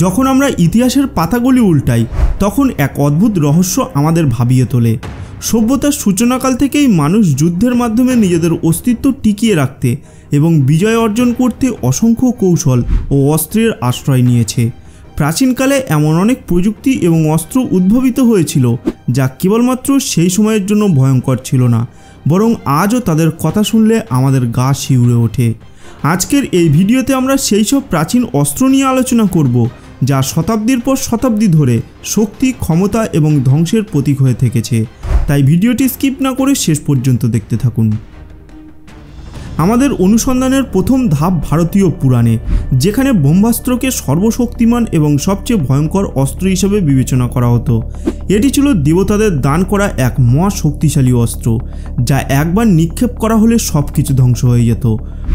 যখন আমরা ইতিহাসের পাতাগুলি উল্টাই তখন এক অদ্ভুত রহস্য আমাদের ভাবিয়ে তোলে। সভ্যতার সূচনাকাল থেকেই মানুষ যুদ্ধের মাধ্যমে নিজেদের অস্তিত্ব টিকিয়ে রাখতে এবং বিজয় অর্জন করতে অসংখ্য কৌশল ও অস্ত্রের আশ্রয় নিয়েছে। প্রাচীনকালে এমন অনেক প্রযুক্তি এবং অস্ত্র উদ্ভাবিত হয়েছিল যা কেবলমাত্র সেই সময়ের জন্য ভয়ঙ্কর ছিল না, বরং আজও তাদের কথা শুনলে আমাদের গা শিউরে ওঠে। আজকের এই ভিডিওতে আমরা সেই সব প্রাচীন অস্ত্র নিয়ে আলোচনা করব যা শতাব্দীর পর শতাব্দী ধরে শক্তি, ক্ষমতা এবং ধ্বংসের প্রতীক হয়ে থেকেছে। তাই ভিডিওটি স্কিপ না করে শেষ পর্যন্ত দেখতে থাকুন। আমাদের অনুসন্ধানের প্রথম ধাপ ভারতীয় পুরাণে, যেখানে ব্রহ্মাস্ত্রকে সর্বশক্তিমান এবং সবচেয়ে ভয়ঙ্কর অস্ত্র হিসেবে বিবেচনা করা হতো। এটি ছিল দেবতাদের দান করা এক মহা শক্তিশালী অস্ত্র, যা একবার নিক্ষেপ করা হলে সব কিছু ধ্বংস হয়ে যেত।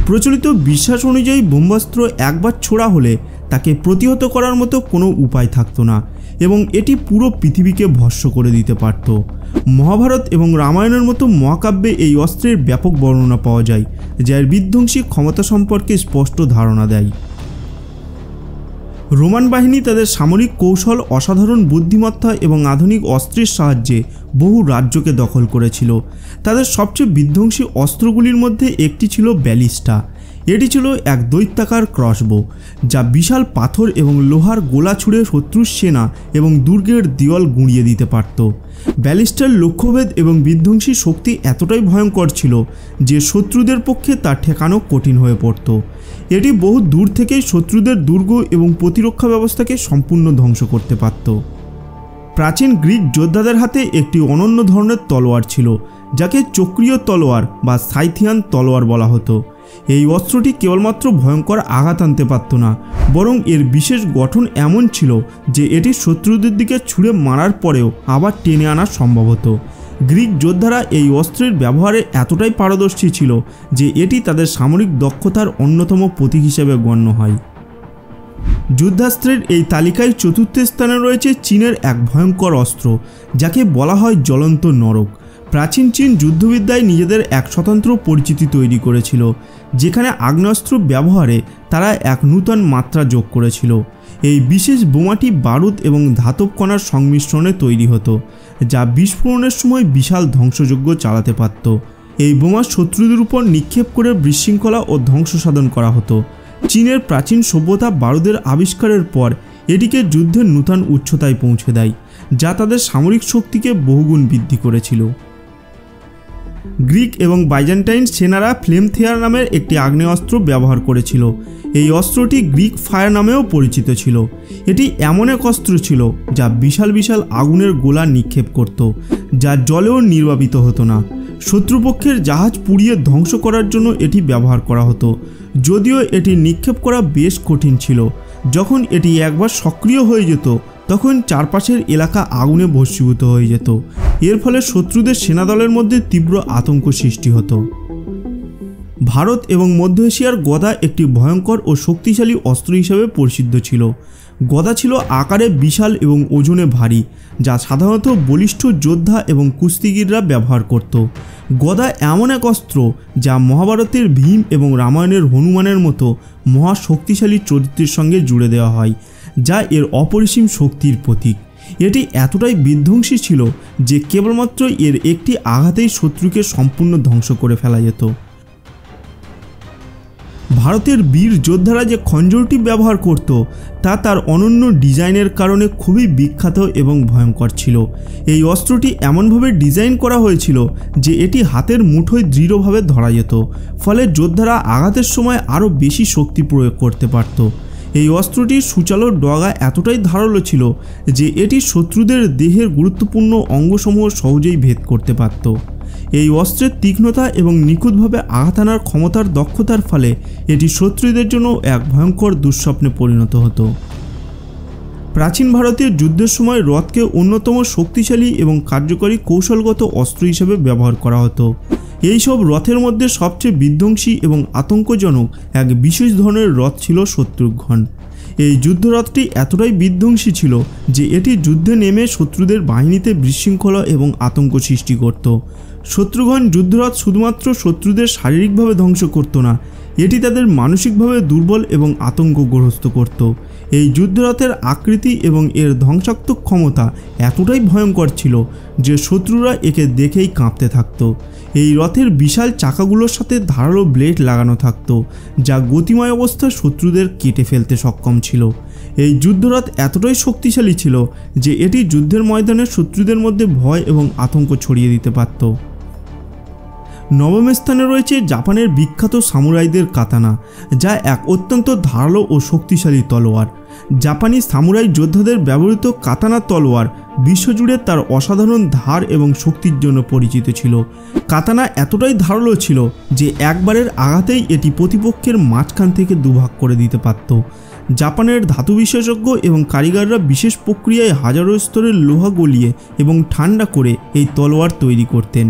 প্রচলিত বিশ্বাস অনুযায়ী ব্রহ্মাস্ত্র একবার ছোড়া হলে তাকে প্রতিহত করার মতো কোনো উপায় থাকতো না এবং এটি পুরো পৃথিবীকে ভস্ম করে দিতে পারত। মহাভারত এবং রামায়ণের মতো মহাকাব্যে এই অস্ত্রের ব্যাপক বর্ণনা পাওয়া যায়, যার বিধ্বংসী ক্ষমতা সম্পর্কে স্পষ্ট ধারণা দেয়। রোমান বাহিনী তাদের সামরিক কৌশল, অসাধারণ বুদ্ধিমত্তা এবং আধুনিক অস্ত্রের সাহায্যে বহু রাজ্যকে দখল করেছিল। তাদের সবচেয়ে বিধ্বংসী অস্ত্রগুলির মধ্যে একটি ছিল ব্যালিস্টা। এটি ছিল এক দৈত্যাকার ক্রসবো, যা বিশাল পাথর এবং লোহার গোলা ছুঁড়ে শত্রুর সেনা এবং দুর্গের দেওয়াল গুঁড়িয়ে দিতে পারত। ব্যালিস্টার লক্ষ্যভেদ এবং বিধ্বংসী শক্তি এতটাই ভয়ঙ্কর ছিল যে শত্রুদের পক্ষে তা ঠেকানো কঠিন হয়ে পড়ত। এটি বহু দূর থেকেই শত্রুদের দুর্গ এবং প্রতিরক্ষা ব্যবস্থাকে সম্পূর্ণ ধ্বংস করতে পারত। প্রাচীন গ্রিক যোদ্ধাদের হাতে একটি অনন্য ধরনের তলোয়ার ছিল, যাকে চক্রীয় তলোয়ার বা সাইথিয়ান তলোয়ার বলা হতো। এই অস্ত্রটি কেবলমাত্র ভয়ঙ্কর আঘাত আনতে পারত না, বরং এর বিশেষ গঠন এমন ছিল যে এটি শত্রুদের দিকে ছুঁড়ে মারার পরেও আবার টেনে আনা সম্ভব হতো। গ্রিক যোদ্ধারা এই অস্ত্রের ব্যবহারে এতটাই পারদর্শী ছিল যে এটি তাদের সামরিক দক্ষতার অন্যতম প্রতীক হিসেবে গণ্য হয়। যুদ্ধাস্ত্রের এই তালিকায় চতুর্থ স্থানে রয়েছে চীনের এক ভয়ঙ্কর অস্ত্র, যাকে বলা হয় জ্বলন্ত নরক। প্রাচীন চীন যুদ্ধবিদ্যায় নিজেদের এক স্বতন্ত্র পরিচিতি তৈরি করেছিল, যেখানে আগ্নেয়াস্ত্র ব্যবহারে তারা এক নূতন মাত্রা যোগ করেছিল। এই বিশেষ বোমাটি বারুদ এবং ধাতব কণার সংমিশ্রণে তৈরি হতো, যা বিস্ফোরণের সময় বিশাল ধ্বংসযজ্ঞ চালাতে পারত। এই বোমা শত্রুদের উপর নিক্ষেপ করে বিশৃঙ্খলা ও ধ্বংস সাধন করা হতো। চীনের প্রাচীন সভ্যতা বারুদের আবিষ্কারের পর এটিকে যুদ্ধের নূতন উচ্চতায় পৌঁছে দেয়, যা তাদের সামরিক শক্তিকে বহুগুণ বৃদ্ধি করেছিল। গ্রিক এবং বাইজেন্টাইন সেনারা ফ্লেম থেয়ার নামের একটি আগ্নেয়াস্ত্র ব্যবহার করেছিল। এই অস্ত্রটি গ্রিক ফায়ার নামেও পরিচিত ছিল। এটি এমন এক অস্ত্র ছিল যা বিশাল বিশাল আগুনের গোলা নিক্ষেপ করত, যা জলেও নির্বাপিত হতো না। শত্রুপক্ষের জাহাজ পুড়িয়ে ধ্বংস করার জন্য এটি ব্যবহার করা হতো, যদিও এটি নিক্ষেপ করা বেশ কঠিন ছিল। যখন এটি একবার সক্রিয় হয়ে যেত তখন চারপাশের এলাকা আগুনে ভস্মীভূত হয়ে যেত। এর ফলে শত্রুদের সেনাদলের মধ্যে তীব্র আতঙ্ক সৃষ্টি হতো। ভারত এবং মধ্য এশিয়ার গদা একটি ভয়ঙ্কর ও শক্তিশালী অস্ত্র হিসেবে প্রসিদ্ধ ছিল। গদা ছিল আকারে বিশাল এবং ওজনে ভারী, যা সাধারণত বলিষ্ঠ যোদ্ধা এবং কুস্তিগিররা ব্যবহার করত। গদা এমন এক অস্ত্র যা মহাভারতের ভীম এবং রামায়ণের হনুমানের মতো মহা শক্তিশালী চরিত্রের সঙ্গে জুড়ে দেওয়া হয়, যা এর অপরিসীম শক্তির প্রতীক। এটি এতটাই বিধ্বংসী ছিল যে কেবলমাত্র এর একটি আঘাতেই শত্রুকে সম্পূর্ণ ধ্বংস করে ফেলা যেত। ভারতের বীর যোদ্ধারা যে খঞ্জরটি ব্যবহার করত তা তার অনন্য ডিজাইনের কারণে খুবই বিখ্যাত এবং ভয়ঙ্কর ছিল। এই অস্ত্রটি এমনভাবে ডিজাইন করা হয়েছিল যে এটি হাতের মুঠোয় দৃঢ়ভাবে ধরা যেত, ফলে যোদ্ধারা আঘাতের সময় আরও বেশি শক্তি প্রয়োগ করতে পারত। এই অস্ত্রটির সূচালো ডগা এতটাই ধারালো ছিল যে এটি শত্রুদের দেহের গুরুত্বপূর্ণ অঙ্গসমূহ সহজেই ভেদ করতে পারত। এই অস্ত্রের তীক্ষ্ণতা এবং নিখুঁতভাবে আঘাত আনার ক্ষমতার দক্ষতার ফলে এটি শত্রুদের জন্য এক ভয়ঙ্কর দুঃস্বপ্নে পরিণত হতো। প্রাচীন ভারতের যুদ্ধের সময় রথকে অন্যতম শক্তিশালী এবং কার্যকরী কৌশলগত অস্ত্র হিসেবে ব্যবহার করা হতো। এইসব রথের মধ্যে সবচেয়ে বিধ্বংসী এবং আতঙ্কজনক এক বিশেষ ধরনের রথ ছিল শত্রুঘ্ন। এই যুদ্ধরথটি এতটাই বিধ্বংসী ছিল যে এটি যুদ্ধে নেমে শত্রুদের বাহিনীতে বিশৃঙ্খলা এবং আতঙ্ক সৃষ্টি করত। শত্রুঘ্ন যুদ্ধরথ শুধুমাত্র শত্রুদের শারীরিকভাবে ধ্বংস করত না, এটি তাদের মানসিকভাবে দুর্বল এবং আতঙ্কগ্রস্ত করত। এই যুদ্ধরথের আকৃতি এবং এর ধ্বংসাত্মক ক্ষমতা এতটাই ভয়ঙ্কর ছিল যে শত্রুরা একে দেখেই কাঁপতে থাকত। এই রথের বিশাল চাকাগুলোর সাথে ধারালো ব্লেড লাগানো থাকত, যা গতিময় অবস্থায় শত্রুদের কেটে ফেলতে সক্ষম ছিল। এই যুদ্ধরথ এতটাই শক্তিশালী ছিল যে এটি যুদ্ধের ময়দানে শত্রুদের মধ্যে ভয় এবং আতঙ্ক ছড়িয়ে দিতে পারত। নবম স্থানে রয়েছে জাপানের বিখ্যাত সামুরাইদের কাতানা, যা এক অত্যন্ত ধারালো ও শক্তিশালী তলোয়ার। জাপানি সামুরাই যোদ্ধাদের ব্যবহৃত কাতানা তলোয়ার বিশ্বজুড়ে তার অসাধারণ ধার এবং শক্তির জন্য পরিচিত ছিল। কাতানা এতটাই ধারালো ছিল যে একবারের আঘাতেই এটি প্রতিপক্ষের মাঝখান থেকে দুভাগ করে দিতে পারত। জাপানের ধাতু বিশেষজ্ঞ এবং কারিগররা বিশেষ প্রক্রিয়ায় হাজারো স্তরের লোহা গলিয়ে এবং ঠান্ডা করে এই তলোয়ার তৈরি করতেন,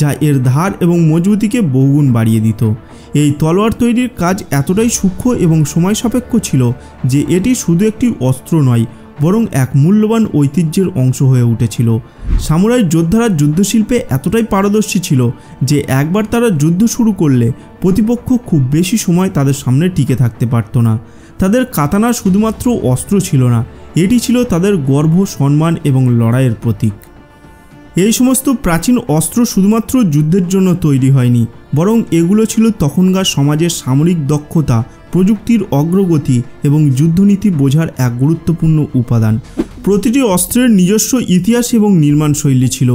যা এর ধার এবং মজবুতিকে বহুগুণ বাড়িয়ে দিত। এই তলোয়ার তৈরির কাজ এতটাই সূক্ষ্ম এবং সময় সাপেক্ষ ছিল যে এটি শুধু একটি অস্ত্র নয়, বরং এক মূল্যবান ঐতিহ্যের অংশ হয়ে উঠেছিল। সামুরাই যোদ্ধারা যুদ্ধশিল্পে এতটাই পারদর্শী ছিল যে একবার তারা যুদ্ধ শুরু করলে প্রতিপক্ষ খুব বেশি সময় তাদের সামনে টিকে থাকতে পারত না। তাদের কাতানা শুধুমাত্র অস্ত্র ছিল না, এটি ছিল তাদের গর্ব, সম্মান এবং লড়াইয়ের প্রতীক। এই সমস্ত প্রাচীন অস্ত্র শুধুমাত্র যুদ্ধের জন্য তৈরি হয়নি, বরং এগুলো ছিল তখনকার সমাজের সামরিক দক্ষতা, প্রযুক্তির অগ্রগতি এবং যুদ্ধনীতি বোঝার এক গুরুত্বপূর্ণ উপাদান। প্রতিটি অস্ত্রের নিজস্ব ইতিহাস এবং নির্মাণ শৈলী ছিল,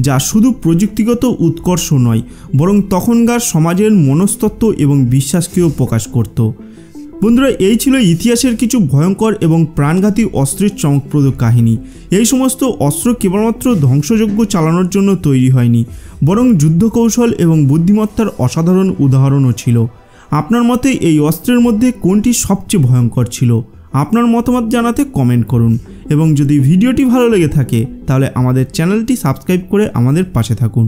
যা শুধু প্রযুক্তিগত উৎকর্ষ নয়, বরং তখনকার সমাজের মনস্তত্ত্ব এবং বিশ্বাসকেও প্রকাশ করত। বন্ধুরা, এই ছিল ইতিহাসের কিছু ভয়ঙ্কর এবং প্রাণঘাতী অস্ত্রের চমকপ্রদ কাহিনী। এই সমস্ত অস্ত্র কেবলমাত্র ধ্বংসযজ্ঞ চালানোর জন্য তৈরি হয়নি, বরং যুদ্ধ কৌশল এবং বুদ্ধিমত্তার অসাধারণ উদাহরণও ছিল। আপনার মতে এই অস্ত্রের মধ্যে কোনটি সবচেয়ে ভয়ঙ্কর ছিল? আপনার মতামত জানাতে কমেন্ট করুন, এবং যদি ভিডিওটি ভালো লেগে থাকে তাহলে আমাদের চ্যানেলটি সাবস্ক্রাইব করে আমাদের পাশে থাকুন।